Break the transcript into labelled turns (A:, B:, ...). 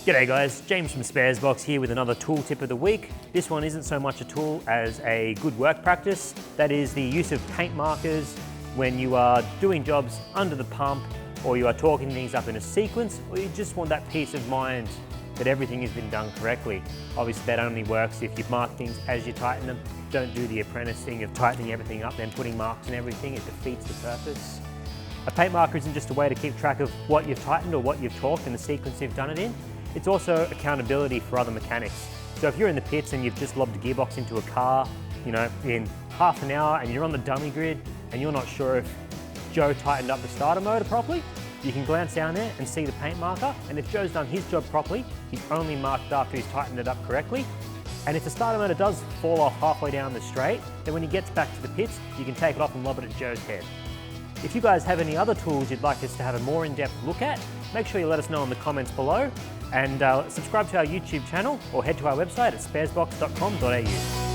A: G'day guys, James from Sparesbox here with another tool tip of the week. This one isn't so much a tool as a good work practice. That is the use of paint markers when you are doing jobs under the pump, or you are talking things up in a sequence, or you just want that peace of mind that everything has been done correctly. Obviously that only works if you mark things as you tighten them. Don't do the apprentice thing of tightening everything up then putting marks and everything. It defeats the purpose. A paint marker isn't just a way to keep track of what you've tightened or what you've torqued and the sequence you've done it in. It's also accountability for other mechanics. So if you're in the pits and you've just lobbed a gearbox into a car, in half an hour and you're on the dummy grid and you're not sure if Joe tightened up the starter motor properly, you can glance down there and see the paint marker, and if Joe's done his job properly, he's only marked after he's tightened it up correctly. And if the starter motor does fall off halfway down the straight, then when he gets back to the pits, you can take it off and lob it at Joe's head. If you guys have any other tools you'd like us to have a more in-depth look at, make sure you let us know in the comments below, and subscribe to our YouTube channel or head to our website at sparesbox.com.au.